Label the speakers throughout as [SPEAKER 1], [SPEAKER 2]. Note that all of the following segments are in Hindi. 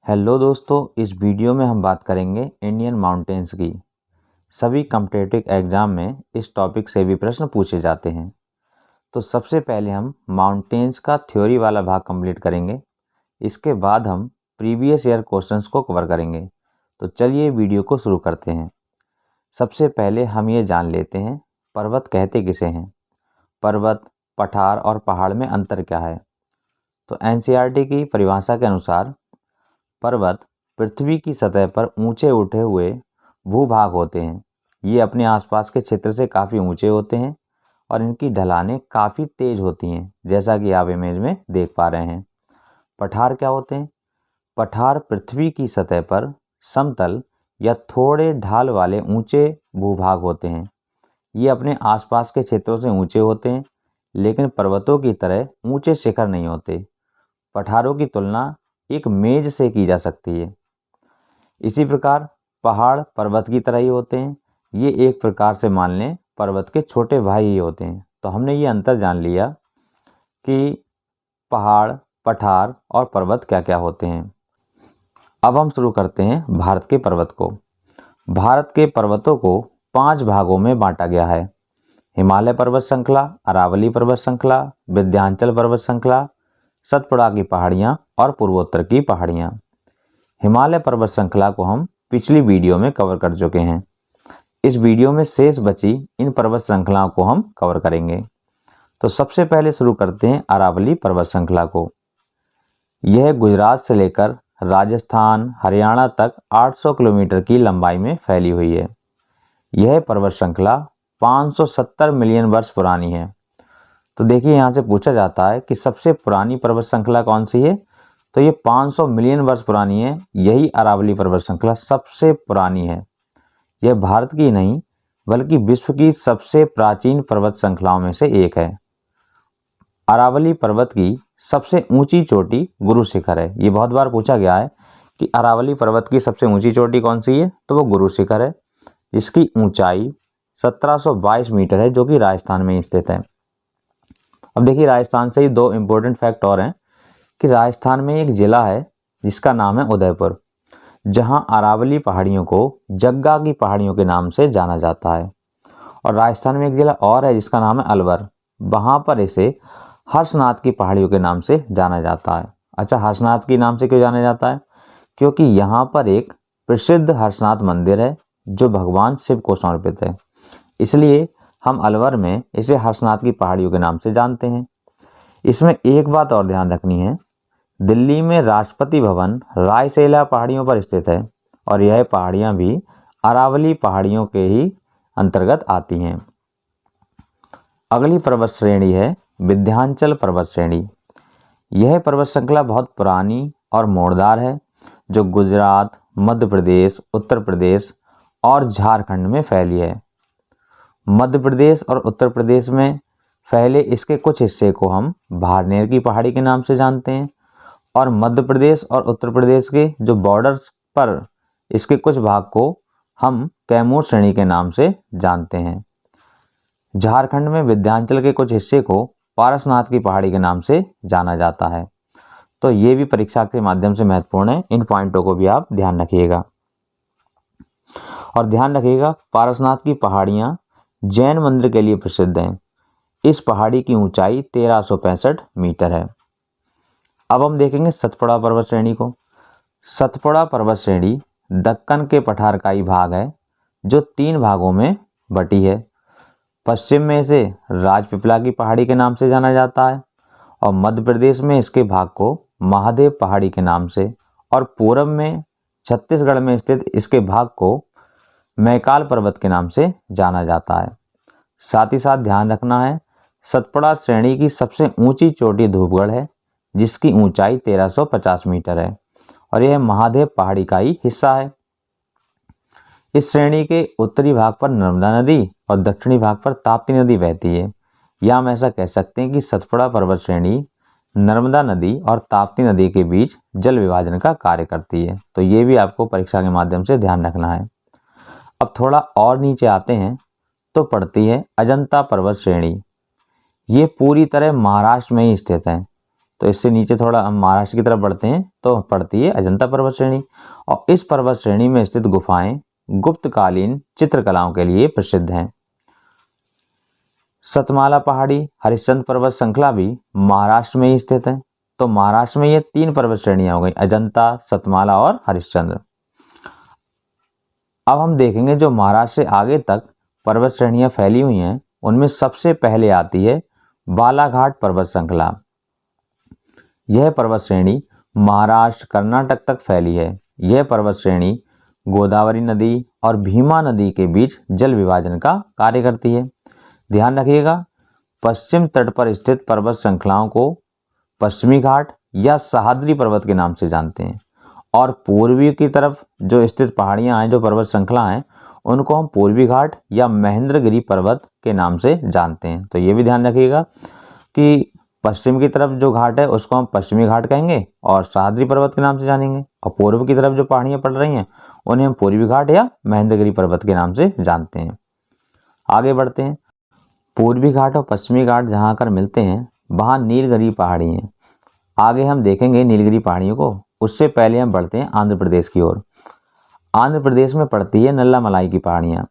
[SPEAKER 1] हेलो दोस्तों, इस वीडियो में हम बात करेंगे इंडियन माउंटेन्स की। सभी कॉम्पिटिटिव एग्जाम में इस टॉपिक से भी प्रश्न पूछे जाते हैं। तो सबसे पहले हम माउंटेन्स का थ्योरी वाला भाग कंप्लीट करेंगे। इसके बाद हम प्रीवियस ईयर क्वेश्चंस को कवर करेंगे। तो चलिए वीडियो को शुरू करते हैं। सबसे पहले हम ये जान लेते हैं पर्वत कहते किसे हैं। पर्वत, पठार और पहाड़ में अंतर क्या है। तो एनसीईआरटी की परिभाषा के अनुसार पर्वत पृथ्वी की सतह पर ऊंचे उठे हुए भूभाग होते हैं। ये अपने आसपास के क्षेत्र से काफ़ी ऊंचे होते हैं और इनकी ढलानें काफ़ी तेज होती हैं, जैसा कि आप इमेज में देख पा रहे हैं। पठार क्या होते हैं? पठार पृथ्वी की सतह पर समतल या थोड़े ढाल वाले ऊंचे भूभाग होते हैं। ये अपने आसपास के क्षेत्रों से ऊंचे होते हैं, लेकिन पर्वतों की तरह ऊंचे शिखर नहीं होते। पठारों की तुलना एक मेज से की जा सकती है। इसी प्रकार पहाड़ पर्वत की तरह ही होते हैं। ये एक प्रकार से मान लें पर्वत के छोटे भाई ही होते हैं। तो हमने ये अंतर जान लिया कि पहाड़, पठार और पर्वत क्या क्या होते हैं। अब हम शुरू करते हैं भारत के पर्वत को। भारत के पर्वतों को 5 भागों में बांटा गया है। हिमालय पर्वत श्रृंखला, अरावली पर्वत श्रृंखला, विंध्याचल पर्वत श्रृंखला, सतपुड़ा की पहाड़ियाँ और पूर्वोत्तर की पहाड़ियाँ। हिमालय पर्वत श्रृंखला को हम पिछली वीडियो में कवर कर चुके हैं। इस वीडियो में शेष बची इन पर्वत श्रृंखलाओं को हम कवर करेंगे। तो सबसे पहले शुरू करते हैं अरावली पर्वत श्रृंखला को। यह गुजरात से लेकर राजस्थान, हरियाणा तक 800 किलोमीटर की लंबाई में फैली हुई है। यह पर्वत श्रृंखला 570 मिलियन वर्ष पुरानी है। तो देखिए, यहाँ से पूछा जाता है कि सबसे पुरानी पर्वत श्रृंखला कौन सी है। तो ये 500 मिलियन वर्ष पुरानी है। यही अरावली पर्वत श्रृंखला सबसे पुरानी है। यह भारत की नहीं बल्कि विश्व की सबसे प्राचीन पर्वत श्रृंखलाओं में से एक है। अरावली पर्वत की सबसे ऊंची चोटी गुरु शिखर है। ये बहुत बार पूछा गया है कि अरावली पर्वत की सबसे ऊंची चोटी कौन सी है, तो वो गुरु शिखर है। इसकी ऊंचाई 1722 मीटर है, जो कि राजस्थान में स्थित है। अब देखिए, राजस्थान से ही 2 इम्पोर्टेंट फैक्ट और हैं कि राजस्थान में एक ज़िला है जिसका नाम है उदयपुर, जहां अरावली पहाड़ियों को जग्गा की पहाड़ियों के नाम से जाना जाता है। और राजस्थान में एक ज़िला और है जिसका नाम है अलवर। वहां पर इसे हर्षनाथ की पहाड़ियों के नाम से जाना जाता है। अच्छा, हर्षनाथ के नाम से क्यों जाना जाता है? क्योंकि यहाँ पर एक प्रसिद्ध हर्षनाथ मंदिर है जो भगवान शिव को समर्पित है। इसलिए हम अलवर में इसे हर्षनाथ की पहाड़ियों के नाम से जानते हैं। इसमें एक बात और ध्यान रखनी है, दिल्ली में राष्ट्रपति भवन रायसेला पहाड़ियों पर स्थित है और यह पहाड़ियां भी अरावली पहाड़ियों के ही अंतर्गत आती हैं। अगली पर्वत श्रेणी है विंध्याचल पर्वत श्रेणी। यह पर्वत श्रृंखला बहुत पुरानी और मोड़दार है, जो गुजरात, मध्य प्रदेश, उत्तर प्रदेश और झारखंड में फैली है। मध्य प्रदेश और उत्तर प्रदेश में फैले इसके कुछ हिस्से को हम भारनेर की पहाड़ी के नाम से जानते हैं और मध्य प्रदेश और उत्तर प्रदेश के जो बॉर्डर्स पर इसके कुछ भाग को हम कैमूर श्रेणी के नाम से जानते हैं। झारखंड में विंध्याचल के कुछ हिस्से को पारसनाथ की पहाड़ी के नाम से जाना जाता है। तो ये भी परीक्षा के माध्यम से महत्वपूर्ण है। इन पॉइंटों को भी आप ध्यान रखिएगा। और ध्यान रखिएगा, पारसनाथ की पहाड़ियाँ जैन मंदिर के लिए प्रसिद्ध हैं। इस पहाड़ी की ऊंचाई 1365 मीटर है। अब हम देखेंगे सतपुड़ा पर्वत श्रेणी को। सतपुड़ा पर्वत श्रेणी दक्कन के पठार का ही भाग है, जो 3 भागों में बटी है। पश्चिम में इसे राजपिपला की पहाड़ी के नाम से जाना जाता है और मध्य प्रदेश में इसके भाग को महादेव पहाड़ी के नाम से, और पूरब में छत्तीसगढ़ में स्थित इसके भाग को मैकाल पर्वत के नाम से जाना जाता है। साथ ही साथ ध्यान रखना है, सतपुड़ा श्रेणी की सबसे ऊंची चोटी धूपगढ़ है, जिसकी ऊंचाई 1350 मीटर है और यह महादेव पहाड़ी का ही हिस्सा है। इस श्रेणी के उत्तरी भाग पर नर्मदा नदी और दक्षिणी भाग पर ताप्ती नदी बहती है। या हम ऐसा कह सकते हैं कि सतपुड़ा पर्वत श्रेणी नर्मदा नदी और ताप्ती नदी के बीच जल विभाजन का कार्य करती है। तो ये भी आपको परीक्षा के माध्यम से ध्यान रखना है। अब थोड़ा और नीचे आते हैं तो पड़ती है अजंता पर्वत श्रेणी। ये पूरी तरह महाराष्ट्र में ही स्थित है। तो इससे नीचे थोड़ा हम महाराष्ट्र की तरफ बढ़ते हैं तो पड़ती है अजंता पर्वत श्रेणी। और इस पर्वत श्रेणी में स्थित गुफाएं गुप्तकालीन चित्रकलाओं के लिए प्रसिद्ध हैं। सतमाला पहाड़ी हरिश्चंद्र पर्वत श्रृंखला भी महाराष्ट्र में ही स्थित है। तो महाराष्ट्र में ये 3 पर्वत श्रेणियां हो गई, अजंता, सतमाला और हरिश्चंद्र। अब हम देखेंगे जो महाराष्ट्र से आगे तक पर्वत श्रेणियां फैली हुई हैं उनमें सबसे पहले आती है बालाघाट पर्वत श्रृंखला। यह पर्वत श्रेणी महाराष्ट्र कर्नाटक तक फैली है। यह पर्वत श्रेणी गोदावरी नदी और भीमा नदी के बीच जल विभाजन का कार्य करती है। ध्यान रखिएगा, पश्चिम तट पर स्थित पर्वत श्रृंखलाओं को पश्चिमी घाट या सह्याद्री पर्वत के नाम से जानते हैं और पूर्वी की तरफ जो स्थित पहाड़ियां हैं, जो पर्वत श्रृंखला हैं, उनको हम पूर्वी घाट या महेंद्रगिरी पर्वत के नाम से जानते हैं। तो ये भी ध्यान रखिएगा कि पश्चिम की तरफ जो घाट है उसको हम पश्चिमी घाट कहेंगे और सह्याद्री पर्वत के नाम से जानेंगे, और पूर्व की तरफ जो पहाड़ियां पड़ रही हैं उन्हें हम पूर्वी घाट या महेंद्रगिरी पर्वत के नाम से जानते हैं। आगे बढ़ते हैं। पूर्वी घाट और पश्चिमी घाट जहाँ आकर मिलते हैं वहाँ नीलगिरी पहाड़ी हैं। आगे हम देखेंगे नीलगिरी पहाड़ियों को, उससे पहले हम बढ़ते हैं आंध्र प्रदेश की ओर। आंध्र प्रदेश में पड़ती है नल्लामलाई की पहाड़ियाँ।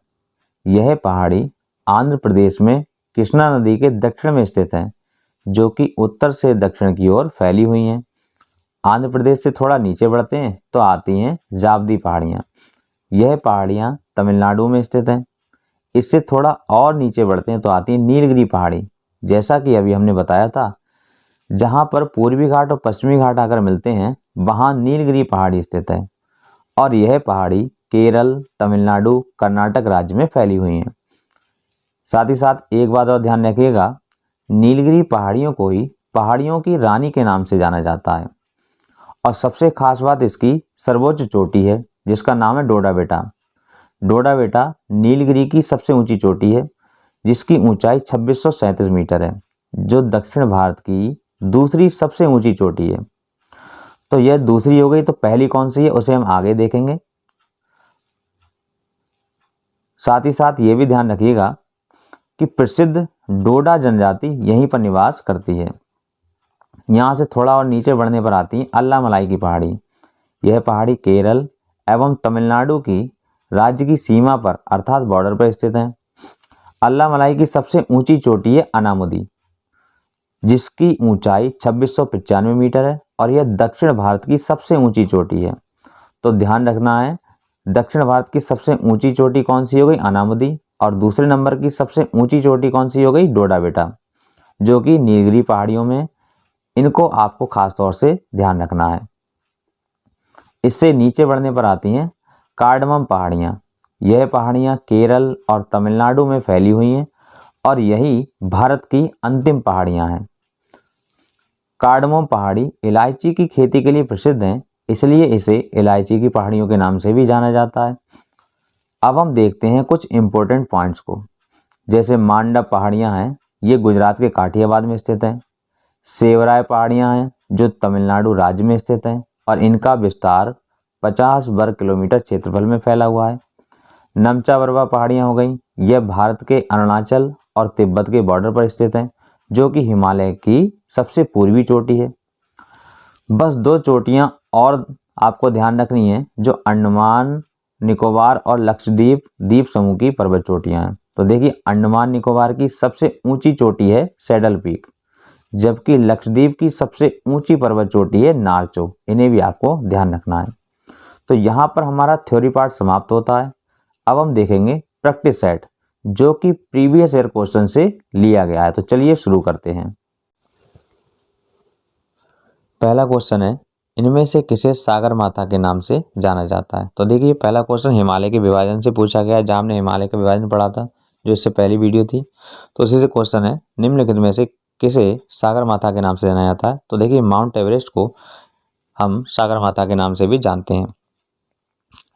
[SPEAKER 1] यह पहाड़ी आंध्र प्रदेश में कृष्णा नदी के दक्षिण में स्थित है, जो कि उत्तर से दक्षिण की ओर फैली हुई हैं। आंध्र प्रदेश से थोड़ा नीचे बढ़ते हैं तो आती हैं जावदी पहाड़ियाँ। यह पहाड़ियाँ तमिलनाडु में स्थित हैं। इससे थोड़ा और नीचे बढ़ते हैं तो आती है नीलगिरी पहाड़ी। जैसा कि अभी हमने बताया था, जहाँ पर पूर्वी घाट और पश्चिमी घाट आकर मिलते हैं वहाँ नीलगिरी पहाड़ी स्थित है और यह पहाड़ी केरल, तमिलनाडु, कर्नाटक राज्य में फैली हुई हैं। साथ ही साथ एक बात और ध्यान रखिएगा, नीलगिरी पहाड़ियों को ही पहाड़ियों की रानी के नाम से जाना जाता है और सबसे खास बात इसकी सर्वोच्च चोटी है जिसका नाम है डोडा बेटा। डोडा बेटा नीलगिरी की सबसे ऊंची चोटी है जिसकी ऊंचाई 2637 मीटर है, जो दक्षिण भारत की दूसरी सबसे ऊंची चोटी है। तो यह दूसरी हो गई, तो पहली कौन सी है उसे हम आगे देखेंगे। साथ ही साथ ये भी ध्यान रखिएगा कि प्रसिद्ध डोडा जनजाति यहीं पर निवास करती है। यहाँ से थोड़ा और नीचे बढ़ने पर आती है अल्लामलाई की पहाड़ी। यह पहाड़ी केरल एवं तमिलनाडु की राज्य की सीमा पर अर्थात बॉर्डर पर स्थित है। अल्लामलाई की सबसे ऊंची चोटी है अनामुदी, जिसकी ऊंचाई 2695 मीटर है और यह दक्षिण भारत की सबसे ऊंची चोटी है। तो ध्यान रखना है, दक्षिण भारत की सबसे ऊंची चोटी कौन सी हो गई? अनामुदी। और दूसरे नंबर की सबसे ऊंची चोटी कौन सी हो गई? डोडा बेटा, जो कि नीलगिरी पहाड़ियों में। इनको आपको खास तौर से ध्यान रखना है। इससे नीचे बढ़ने पर आती हैं कार्डमम पहाड़ियाँ। यह पहाड़ियाँ केरल और तमिलनाडु में फैली हुई हैं और यही भारत की अंतिम पहाड़ियाँ हैं। कार्डमम पहाड़ी इलायची की खेती के लिए प्रसिद्ध हैं, इसलिए इसे इलायची की पहाड़ियों के नाम से भी जाना जाता है। अब हम देखते हैं कुछ इंपॉर्टेंट पॉइंट्स को, जैसे मांडव पहाड़ियाँ हैं, ये गुजरात के काठियावाड़ में स्थित हैं। सेवराय पहाड़ियाँ हैं जो तमिलनाडु राज्य में स्थित हैं और इनका विस्तार 50 वर्ग किलोमीटर क्षेत्रफल में फैला हुआ है। नमचावरवा पहाड़ियाँ हो गई, यह भारत के अरुणाचल और तिब्बत के बॉर्डर पर स्थित हैं, जो कि हिमालय की सबसे पूर्वी चोटी है। बस 2 चोटियाँ और आपको ध्यान रखनी है जो अंडमान निकोबार और लक्षद्वीप द्वीप समूह की पर्वत चोटियाँ हैं। तो देखिए, अंडमान निकोबार की सबसे ऊंची चोटी है सैडल पीक, जबकि लक्षद्वीप की सबसे ऊंची पर्वत चोटी है नारचो। इन्हें भी आपको ध्यान रखना है। तो यहाँ पर हमारा थ्योरी पार्ट समाप्त होता है। अब हम देखेंगे प्रैक्टिस सेट, जो कि प्रीवियस ईयर क्वेश्चन से लिया गया है। तो चलिए शुरू करते हैं। पहला क्वेश्चन है, इनमें से किसे सागर माता के नाम से जाना जाता है? तो देखिए, पहला क्वेश्चन हिमालय के विभाजन से पूछा गया है, जहाँ हमने हिमालय का विभाजन पढ़ा था, जो इससे पहली वीडियो थी। तो उसी से क्वेश्चन है, निम्नलिखित में से किसे सागर माता के नाम से जाना जाता है? तो देखिए, माउंट एवरेस्ट को हम सागर माता के नाम से भी जानते हैं।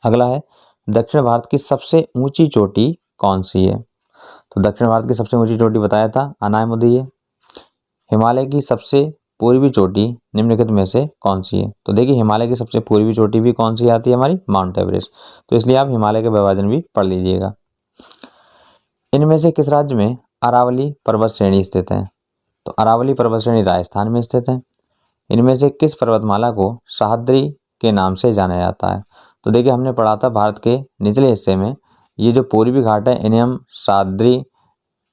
[SPEAKER 1] अगला है, दक्षिण भारत की सबसे ऊंची चोटी कौन सी है? तो दक्षिण भारत की सबसे ऊंची चोटी बताया था, अनायमुदी है। हिमालय की सबसे पूर्वी चोटी निम्नलिखित में से कौन सी है? तो देखिए, हिमालय की सबसे पूर्वी चोटी भी कौन सी आती है? हमारी माउंट एवरेस्ट। तो इसलिए आप हिमालय के विभाजन भी पढ़ लीजिएगा। इनमें से किस राज्य में अरावली पर्वत श्रेणी स्थित है? तो अरावली पर्वत श्रेणी राजस्थान में स्थित है। इनमें से किस पर्वतमाला को सह्याद्री के नाम से जाना जाता है? तो देखिए हमने पढ़ा था भारत के निचले हिस्से में ये जो पूर्वी घाट है इन्हें हम सह्याद्री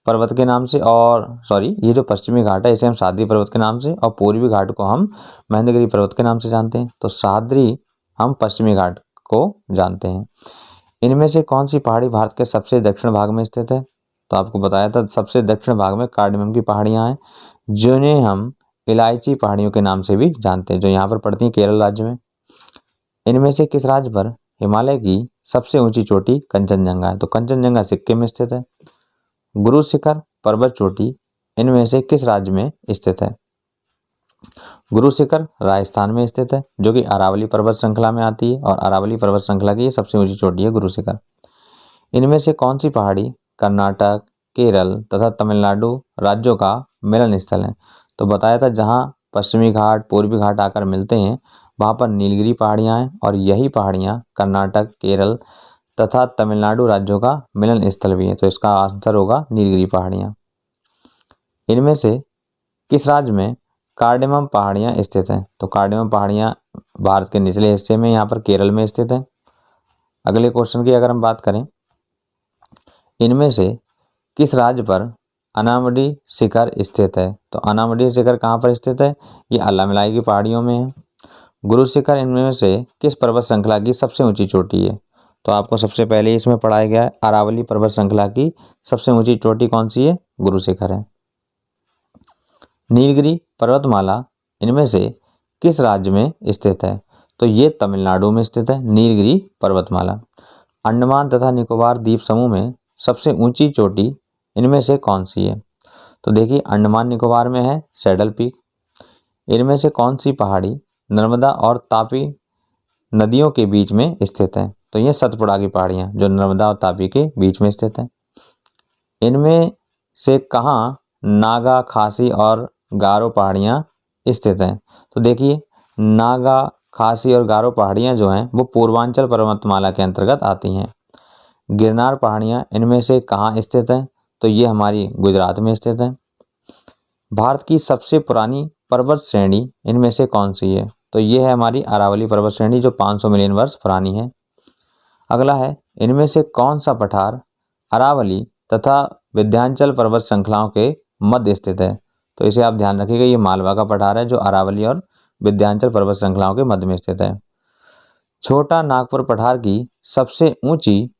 [SPEAKER 1] पर्वत के नाम से, और ये जो पश्चिमी घाट है इसे हम सह्याद्री पर्वत के नाम से और पूर्वी घाट को हम महेंद्रगिरी पर्वत के नाम से जानते हैं। तो सह्याद्री हम पश्चिमी घाट को जानते हैं। इनमें से कौन सी पहाड़ी भारत के सबसे दक्षिण भाग में स्थित है? तो आपको बताया था सबसे दक्षिण भाग में कार्डमम की पहाड़ियां हैं, जिन्हें हम इलायची पहाड़ियों के नाम से भी जानते हैं, जो यहाँ पर पड़ती हैं केरल राज्य में। इनमें से किस राज्य पर हिमालय की सबसे ऊंची चोटी कंचनजंगा है? तो कंचनजंगा सिक्किम में स्थित है। गुरु शिखर पर्वत चोटी इनमें से किस राज्य में स्थित है? गुरु शिखर राजस्थान में स्थित है, जो कि अरावली पर्वत श्रृंखला में आती है, और अरावली पर्वत श्रृंखला की सबसे ऊंची चोटी है गुरु शिखर। इनमें से कौन सी पहाड़ी कर्नाटक, केरल तथा तमिलनाडु राज्यों का मिलन स्थल है? तो बताया था जहां पश्चिमी घाट पूर्वी घाट आकर मिलते हैं वहां पर नीलगिरी पहाड़ियां हैं, और यही पहाड़ियां कर्नाटक, केरल तथा तमिलनाडु राज्यों का मिलन स्थल भी है। तो इसका आंसर होगा नीलगिरी पहाड़ियां। इनमें से किस राज्य में कार्डेमम पहाड़ियां स्थित हैं? तो कार्डेमम पहाड़ियां भारत के निचले हिस्से में यहाँ पर केरल में स्थित है। अगले क्वेश्चन की अगर हम बात करें, इनमें से किस राज्य पर अनामडी शिखर स्थित है? तो अनामडी शिखर कहाँ पर स्थित है? ये अल्लाहमलाई की पहाड़ियों में है। गुरु शिखर इनमें से किस पर्वत श्रृंखला की सबसे ऊंची चोटी है? तो आपको सबसे पहले इसमें पढ़ाया गया है अरावली पर्वत श्रृंखला की सबसे ऊंची चोटी कौन सी है? गुरु शिखर है। नीलगिरी पर्वतमाला इनमें से किस राज्य में स्थित है? तो ये तमिलनाडु में स्थित है नीलगिरी पर्वतमाला। अंडमान तथा निकोबार द्वीप समूह में सबसे ऊंची चोटी इनमें से कौन सी है? तो देखिए अंडमान निकोबार में है सैडल पीक। इनमें से कौन सी पहाड़ी नर्मदा और तापी नदियों के बीच में स्थित है? तो ये सतपुड़ा की पहाड़ियाँ जो नर्मदा और तापी के बीच में स्थित है। इनमें से कहाँ नागा, खासी और गारो पहाड़ियाँ स्थित हैं? तो देखिए नागा, खासी और गारो पहाड़ियाँ जो हैं वो पूर्वांचल पर्वतमाला के अंतर्गत आती हैं। गिरनार पहाड़ियाँ इनमें से कहाँ स्थित हैं? तो ये हमारी गुजरात में स्थित है। भारत की सबसे पुरानी पर्वत श्रेणी इनमें से कौन सी है? तो ये है हमारी अरावली पर्वत श्रेणी जो 500 मिलियन वर्ष पुरानी है। अगला है इनमें से कौन सा पठार अरावली तथा विंध्याचल पर्वत श्रृंखलाओं के मध्य स्थित है? तो इसे आप ध्यान रखिएगा, ये मालवा का पठार है जो अरावली और विंध्याचल पर्वत श्रृंखलाओं के मध्य में स्थित है। छोटा नागपुर पठार की सबसे ऊंची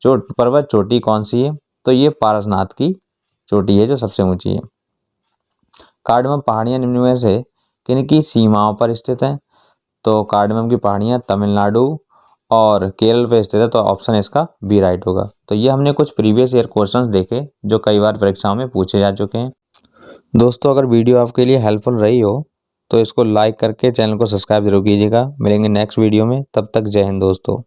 [SPEAKER 1] पर्वत चोटी कौन सी है? तो ये पारसनाथ की चोटी है जो सबसे ऊंची है। कार्डमम पहाड़ियां निम्न में से किनकी सीमाओं पर स्थित हैं? तो कार्डमम की पहाड़ियां तमिलनाडु और केरल पे स्थित है, तो ऑप्शन इसका बी राइट होगा। तो ये हमने कुछ प्रीवियस ईयर क्वेश्चंस देखे जो कई बार परीक्षाओं में पूछे जा चुके हैं। दोस्तों अगर वीडियो आपके लिए हेल्पफुल रही हो तो इसको लाइक करके चैनल को सब्सक्राइब जरूर कीजिएगा। मिलेंगे नेक्स्ट वीडियो में, तब तक जय हिंद दोस्तों।